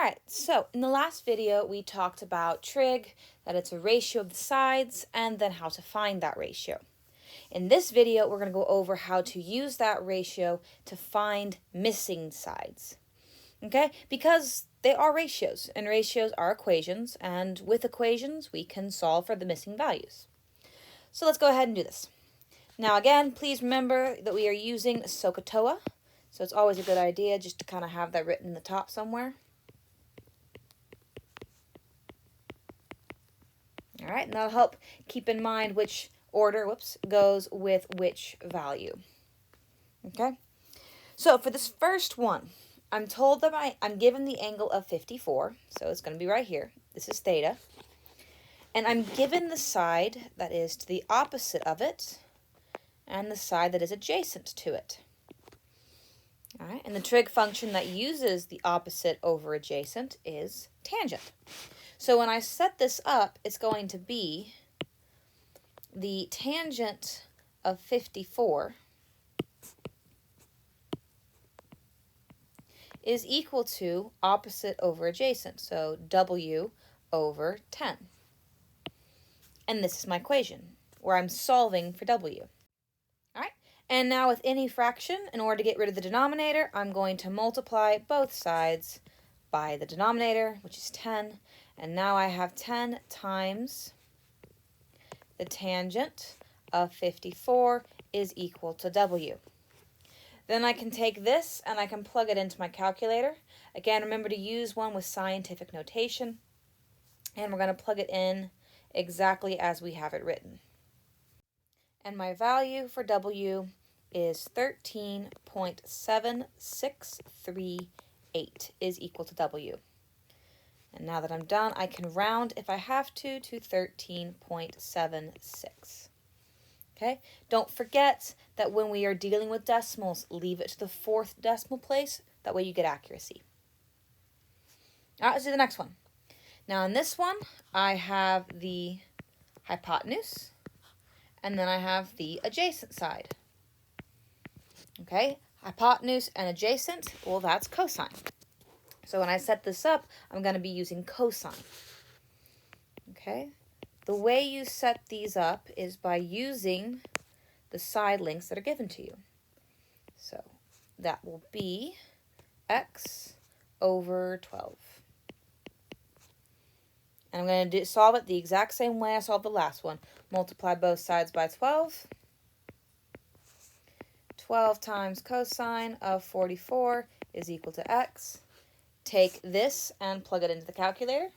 Alright, so in the last video we talked about trig, that it's a ratio of the sides, and then how to find that ratio. In this video we're going to go over how to use that ratio to find missing sides. Okay, because they are ratios, and ratios are equations, and with equations we can solve for the missing values. So let's go ahead and do this. Now again, please remember that we are using SOHCAHTOA, so it's always a good idea just to kind of have that written in the top somewhere. All right, and that'll help keep in mind which order, goes with which value. Okay, so for this first one, I'm told that I'm given the angle of 54, so it's going to be right here. This is theta. And I'm given the side that is to the opposite of it, and the side that is adjacent to it. All right, and the trig function that uses the opposite over adjacent is tangent. So when I set this up, it's going to be the tangent of 54 is equal to opposite over adjacent, so W over 10. And this is my equation, where I'm solving for W. All right, and now with any fraction, in order to get rid of the denominator, I'm going to multiply both sides by the denominator, which is 10. And now I have 10 times the tangent of 54 is equal to W. Then I can take this and I can plug it into my calculator. Again, remember to use one with scientific notation. And we're going to plug it in exactly as we have it written. And my value for W is 13.7638 is equal to W. And now that I'm done, I can round, if I have to 13.76. Okay? Don't forget that when we are dealing with decimals, leave it to the fourth decimal place. That way you get accuracy. All right, let's do the next one. Now in this one, I have the hypotenuse, and then I have the adjacent side. Okay? Hypotenuse and adjacent, well, that's cosine. So when I set this up, I'm going to be using cosine. Okay? The way you set these up is by using the side lengths that are given to you. So that will be x over 12. And I'm going to solve it the exact same way I solved the last one. Multiply both sides by 12. 12 times cosine of 44 is equal to x. Take this and plug it into the calculator.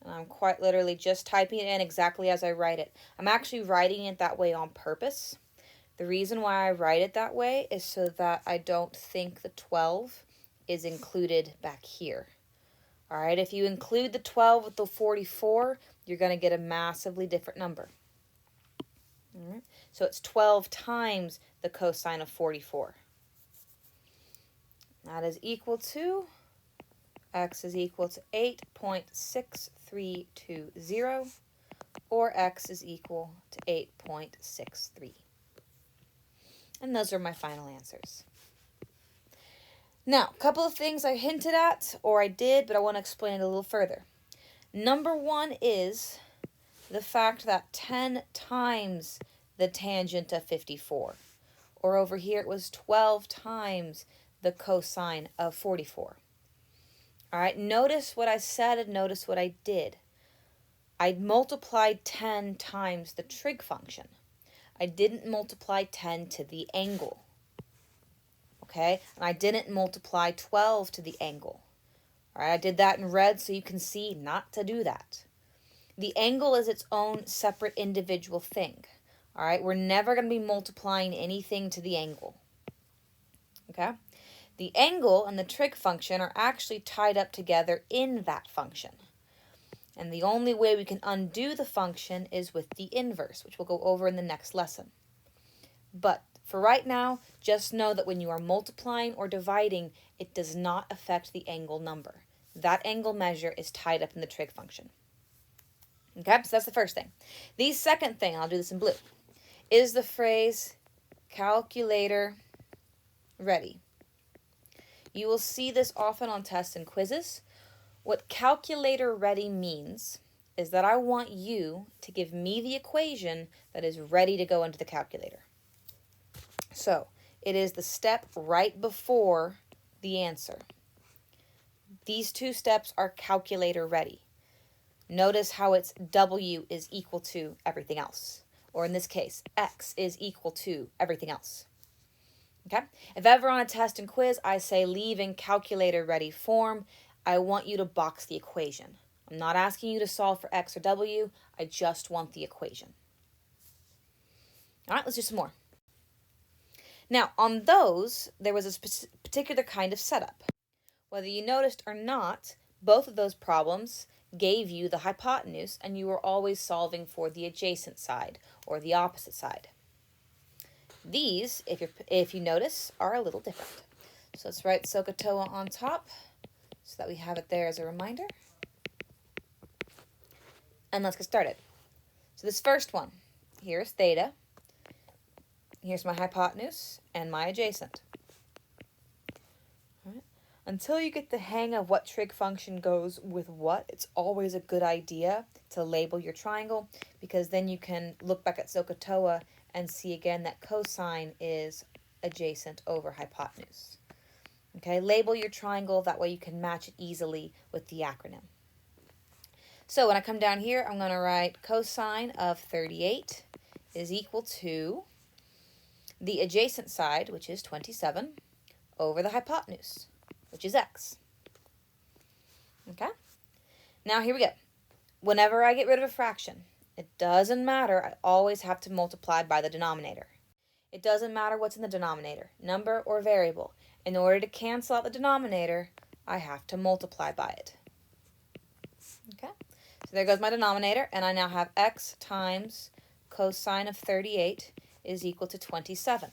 And I'm quite literally just typing it in exactly as I write it. I'm actually writing it that way on purpose. The reason why I write it that way is so that I don't think the 12 is included back here. All right, if you include the 12 with the 44, you're going to get a massively different number. All right, so it's 12 times the cosine of 44. That is equal to x is equal to 8.6320, or x is equal to 8.63. And those are my final answers. Now, a couple of things I hinted at, or I did, but I want to explain it a little further. Number one is the fact that 10 times the tangent of 54, or over here it was 12 times the cosine of 44. All right, notice what I said and notice what I did. I multiplied 10 times the trig function. I didn't multiply 10 to the angle. Okay, and I didn't multiply 12 to the angle. All right, I did that in red so you can see not to do that. The angle is its own separate individual thing. All right, we're never going to be multiplying anything to the angle. Okay? The angle and the trig function are actually tied up together in that function. And the only way we can undo the function is with the inverse, which we'll go over in the next lesson. But for right now, just know that when you are multiplying or dividing, it does not affect the angle number. That angle measure is tied up in the trig function. Okay, so that's the first thing. The second thing, I'll do this in blue, is the phrase calculator ready. You will see this often on tests and quizzes. What calculator ready means is that I want you to give me the equation that is ready to go into the calculator. So it is the step right before the answer. These two steps are calculator ready. Notice how it's W is equal to everything else. Or in this case, X is equal to everything else. Okay? If ever on a test and quiz I say leave in calculator ready form, I want you to box the equation. I'm not asking you to solve for X or W. I just want the equation. All right, let's do some more. Now, on those, there was a particular kind of setup. Whether you noticed or not, both of those problems gave you the hypotenuse, and you were always solving for the adjacent side or the opposite side. These, if you notice, are a little different. So let's write SOHCAHTOA on top so that we have it there as a reminder. And let's get started. So this first one, here's theta. Here's my hypotenuse and my adjacent. All right. Until you get the hang of what trig function goes with what, it's always a good idea to label your triangle, because then you can look back at SOHCAHTOA and see again that cosine is adjacent over hypotenuse. Okay, label your triangle, that way you can match it easily with the acronym. So when I come down here, I'm going to write cosine of 38 is equal to the adjacent side, which is 27, over the hypotenuse, which is x. Okay? Now here we go. Whenever I get rid of a fraction, it doesn't matter, I always have to multiply by the denominator. It doesn't matter what's in the denominator, number or variable. In order to cancel out the denominator, I have to multiply by it. Okay? So there goes my denominator, and I now have x times cosine of 38 is equal to 27.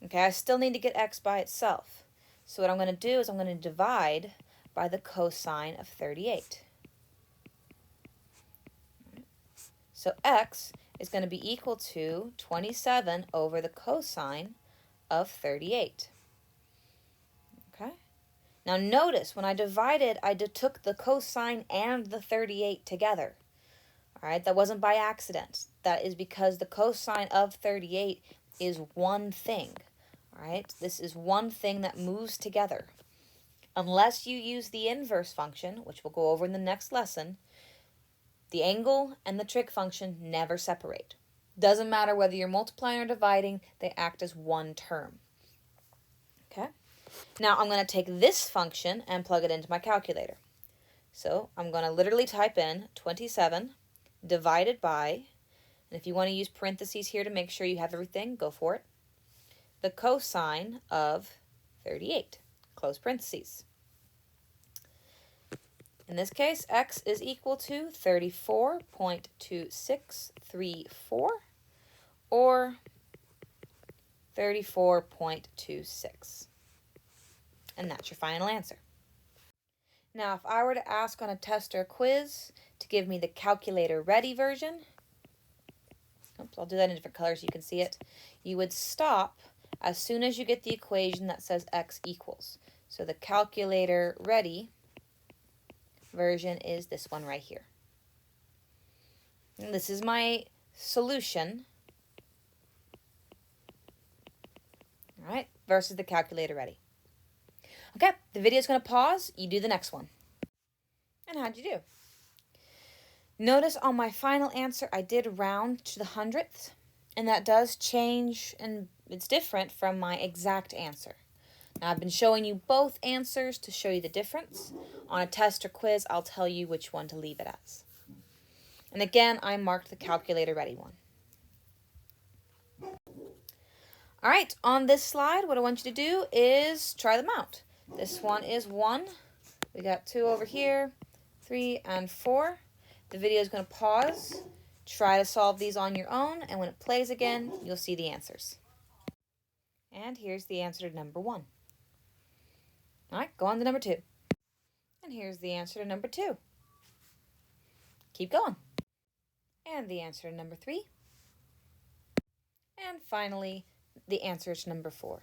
Okay, I still need to get x by itself. So what I'm going to do is I'm going to divide by the cosine of 38. So x is going to be equal to 27 over the cosine of 38. Okay? Now notice, when I divided, I took the cosine and the 38 together. All right, that wasn't by accident. That is because the cosine of 38 is one thing. All right, this is one thing that moves together. Unless you use the inverse function, which we'll go over in the next lesson, the angle and the trig function never separate. Doesn't matter whether you're multiplying or dividing, they act as one term. Okay? Now I'm going to take this function and plug it into my calculator. So I'm going to literally type in 27 divided by, and if you want to use parentheses here to make sure you have everything, go for it, the cosine of 38, close parentheses. In this case, x is equal to 34.2634, or 34.26. And that's your final answer. Now, if I were to ask on a test or a quiz to give me the calculator ready version, oops, I'll do that in different colors so you can see it, you would stop as soon as you get the equation that says x equals. So the calculator ready version is this one right here. And this is my solution, all right, versus the calculator ready. Okay, the video is going to pause. You do the next one. And how'd you do? Notice on my final answer, I did round to the hundredths, and that does change, and it's different from my exact answer. Now, I've been showing you both answers to show you the difference. On a test or quiz, I'll tell you which one to leave it as. And again, I marked the calculator ready one. All right, on this slide, what I want you to do is try them out. This one is 1. We got 2 over here, 3 and 4. The video is going to pause. Try to solve these on your own, and when it plays again, you'll see the answers. And here's the answer to number 1. All right, go on to number 2. And here's the answer to number 2. Keep going. And the answer to number 3. And finally, the answer to number 4.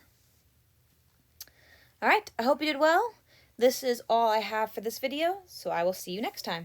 All right, I hope you did well. This is all I have for this video, so I will see you next time.